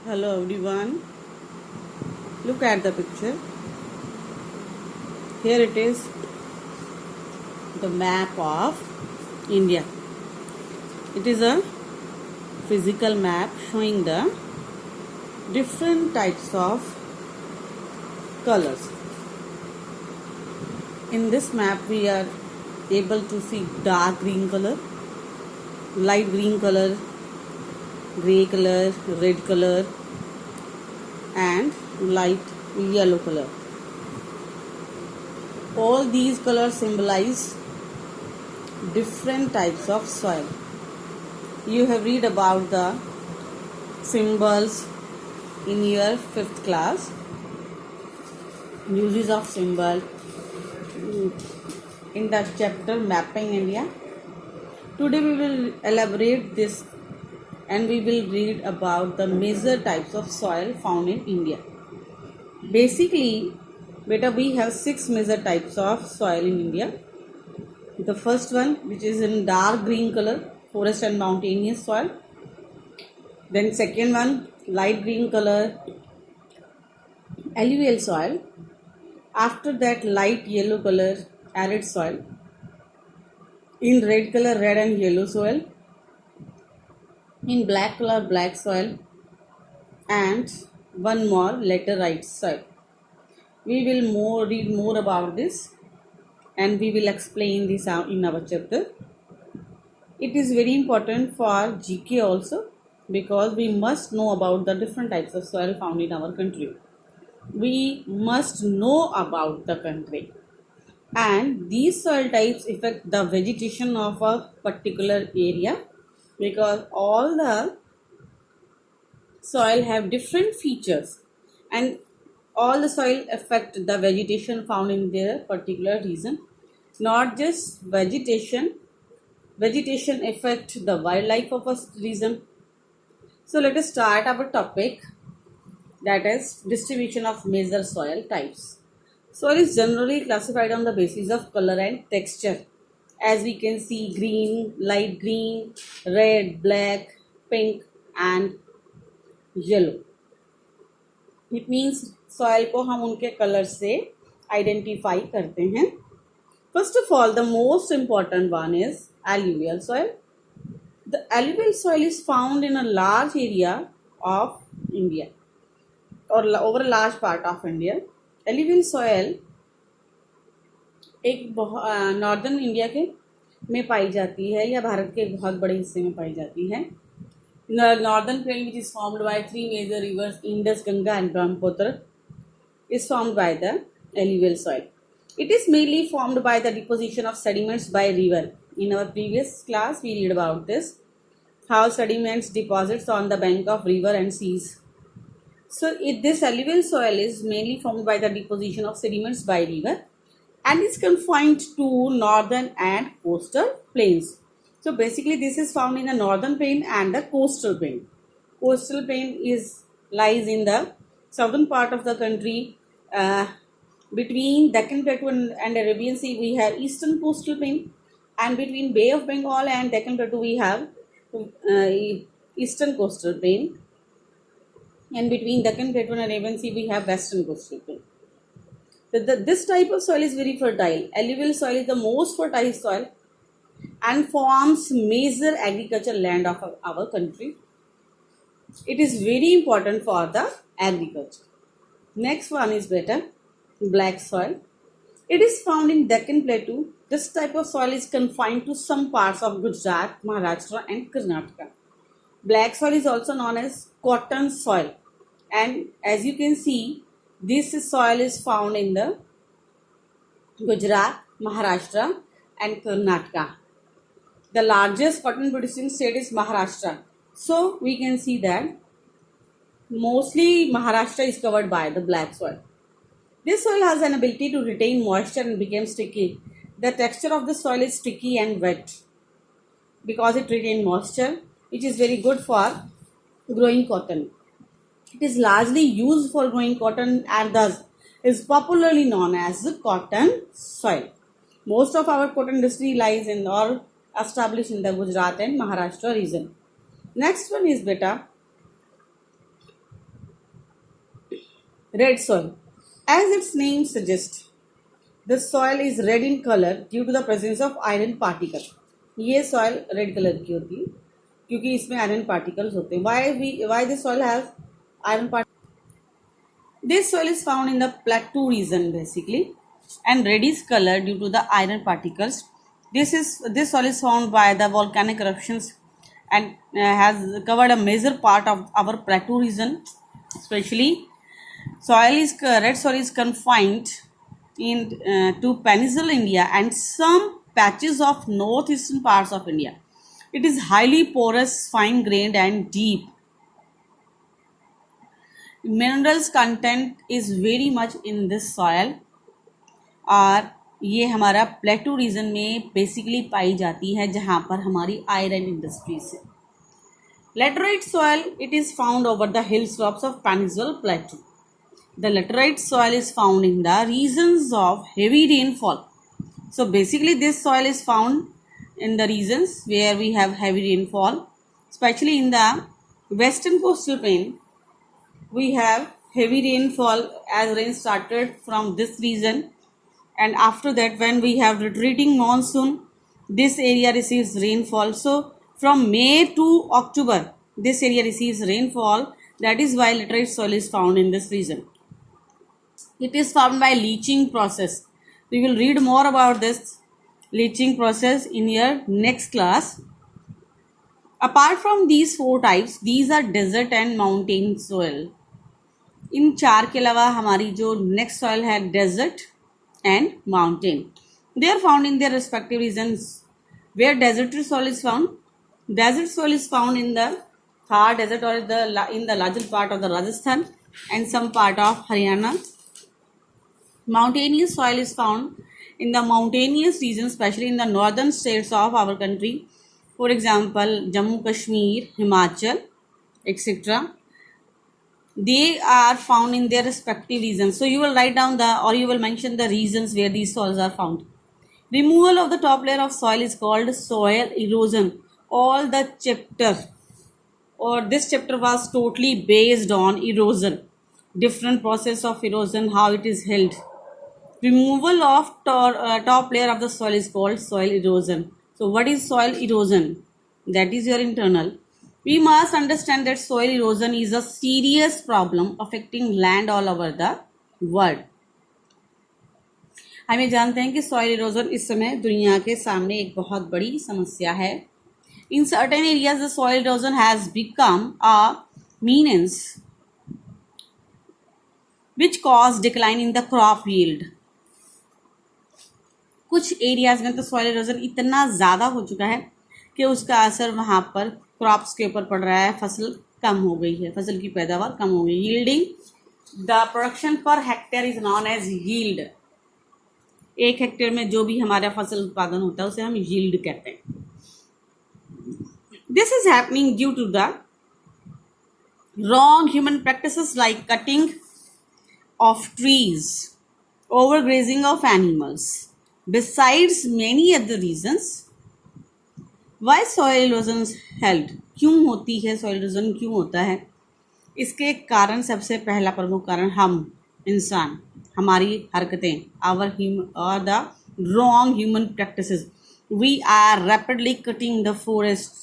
Hello everyone, look at the picture. Here it is, the map of India. It is a physical map showing the different types of colors. In this map we are able to see dark green color, light green color, grey color, red color and light yellow color. All these colors symbolize different types of soil. You have read about the symbols in your 5th class. Uses of symbol in the chapter Mapping India. Today we will elaborate this and we will read about the major types of soil found in India. Basically, we have 6 major types of soil in India. The first one, which is in dark green color, forest and mountainous soil. Then second one, light green color, alluvial soil. After that, light yellow color, arid soil. In red color, red and yellow soil. In black color, black soil. And one more, laterite soil. We will read more about this and we will explain this in our chapter. It is very important for GK also because we must know about the different types of soil found in our country. We must know about the country, and these soil types affect the vegetation of a particular area because all the soil have different features and all the soil affect the vegetation found in their particular region. Not just vegetation affect the wildlife of a region. So let us start our topic, that is distribution of major soil types. Soil is generally classified on the basis of color and texture. As we can see, green, light green, red, black, pink and yellow. It means soil को हम उनके colour से identify करते हैं. First of all, the most important one is alluvial soil. The alluvial soil is found in a large area of India or over a large part of India. Alluvial soil एक northern India के में पाई जाती है या भारत के एक बहुत बड़े हिस्से में पाई जाती है. Northern plain, which is formed by 3 major rivers, Indus, Ganga and Brahmaputra, is formed by the alluvial soil. It is mainly formed by the deposition of sediments by river. In our previous class, we read about this, how sediments deposits on the bank of river and seas. So, this alluvial soil is mainly formed by the deposition of sediments by river and is confined to northern and coastal plains. So, basically, this is found in the northern plain and the coastal plain. Coastal plain lies in the southern part of the country. Between Deccan Plateau and Arabian Sea, we have eastern coastal plain, and between Bay of Bengal and Deccan Plateau, we have eastern coastal plain, and between Deccan Plateau and Arabian Sea, we have western coastal plain. So this type of soil is very fertile. Alluvial soil is the most fertile soil and forms major agricultural land of our country. It is very important for the agriculture. Next one is black soil. It is found in Deccan Plateau. This type of soil is confined to some parts of Gujarat, Maharashtra and Karnataka. Black soil is also known as cotton soil, and as you can see, this soil is found in the Gujarat, Maharashtra and Karnataka. The largest cotton producing state is Maharashtra. So we can see that mostly Maharashtra is covered by the black soil. This soil has an ability to retain moisture and become sticky. The texture of the soil is sticky and wet because it retains moisture, which is very good for growing cotton. It is largely used for growing cotton and thus is popularly known as the cotton soil. Most of our cotton industry lies in or established in the Gujarat and Maharashtra region. Next one is Red soil. As its name suggests, the soil is red in color due to the presence of iron particle. ये soil red color की होती है क्योंकि इसमें iron particles होते हैं. Why this soil has iron particles? This soil is found in the plateau region basically, and reddish color due to the iron particles. This soil is found by the volcanic eruptions and has covered a major part of our plateau region. Especially, red soil is confined in to peninsular India and some patches of northeastern parts of India. It is highly porous, fine-grained, and deep. Minerals content is very much in this soil और ये हमारा प्लेटू reason में basically पाई जाती है जहाँ पर हमारी iron industries है. Laterite soil, it is found over the hill slopes of Peninsular Plateau. The laterite soil is found in the regions of heavy rainfall. So basically this soil is found in the regions where we have heavy rainfall, especially in the western coastal plain. We have heavy rainfall as rain started from this region, and after that when we have retreating monsoon, this area receives rainfall. So from May to October this area receives rainfall. That is why laterite soil is found in this region. It is found by leaching process. We will read more about this leaching process in your next class. Apart from these four types, these are desert and mountain soil. इन चार के अलावा हमारी जो next soil है desert and mountain. They are found in their respective regions. Where desert soil is found? Desert soil is found in the Thar desert or in the larger part of the Rajasthan and some part of Haryana. Mountainous soil is found in the mountainous regions, especially in the northern states of our country. For example, Jammu Kashmir, Himachal, etc. They are found in their respective regions. So you will write down you will mention the regions where these soils are found. Removal of the top layer of soil is called soil erosion. All the chapter or this chapter was totally based on erosion, different process of erosion, how it is held. Removal of top layer of the soil is called soil erosion. So what is soil erosion? That is your internal. We must understand that soil erosion is a serious problem affecting land all over the world. हमें जानते हैं कि soil erosion इस समय दुनिया के सामने एक बहुत बड़ी समस्या है. In certain areas, the soil erosion has become a menace which cause decline in the crop yield. कुछ एरियाज में तो सॉइल इरोजन इतना ज़्यादा हो चुका है कि उसका असर वहाँ पर क्रॉप्स के ऊपर पड़ रहा है. फसल कम हो गई है, फसल की पैदावार कम हो गई. Yielding, the production per hectare is known as yield. एक हेक्टेयर में जो भी हमारा फसल उत्पादन होता है उसे हम यील्ड कहते हैं. This is happening due to the wrong human practices like cutting of trees, overgrazing of animals. Besides many other reasons, why soil erosion is held? क्यों होती है soil erosion? क्यों होता है? इसके कारण सबसे पहला प्रमुख कारण हम इंसान, हमारी हरकतें, the wrong human practices. We are rapidly cutting the forests.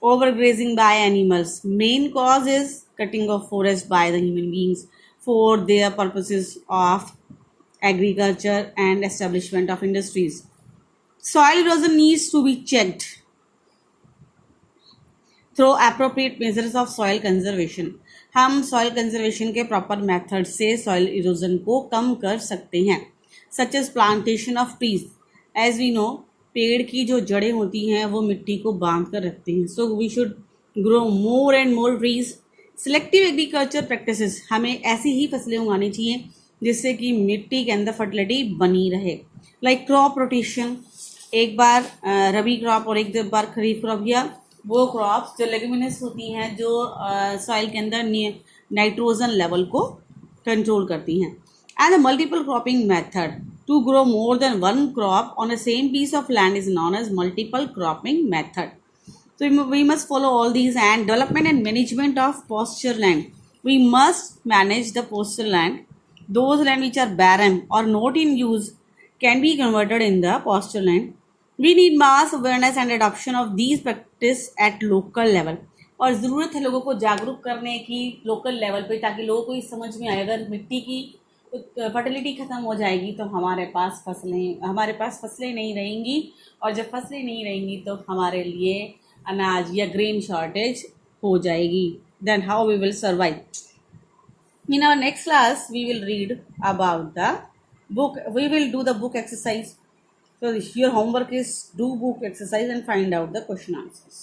Overgrazing by animals. Main cause is cutting of forest by the human beings for their purposes of agriculture and establishment of industries. Soil erosion needs to be checked through appropriate measures of soil conservation. हम soil conservation के proper method से soil erosion को कम कर सकते हैं, such as plantation of trees. As we know, पेड़ की जो जड़ें होती हैं वो मिट्टी को बांध कर रखती हैं. So we should grow more and more trees. Selective agriculture practices, हमें ऐसी ही फसलें उगानी चाहिए जिससे कि मिट्टी के अंदर फर्टिलिटी बनी रहे. लाइक क्रॉप रोटेशन, एक बार रबी क्रॉप और एक बार खरीफ क्रॉप, या वो क्रॉप्स जो लेग्यूमिनस होती हैं जो सॉइल के अंदर नाइट्रोजन लेवल को कंट्रोल करती हैं. And the multiple cropping method. To grow more than one crop on a same piece of land is known as multiple cropping method. So we must follow all these. And development and management of pasture land. We must manage the postal land. Those land which are barren or not in use can be converted in the postal land. We need mass awareness and adoption of these practice at local level. और ज़रूरत है लोगों को जागरूक करने की local level पे, ताकि लोगों को ये समझ में आए अगर मिट्टी की फर्टिलिटी ख़त्म हो जाएगी तो हमारे पास फसलें नहीं रहेंगी, और जब फसलें नहीं रहेंगी तो हमारे लिए अनाज या ग्रेन शॉर्टेज हो जाएगी. Then how we will survive. In our next class, we will read about the book. We will do the book exercise. So your homework is do book exercise and find out the question answers.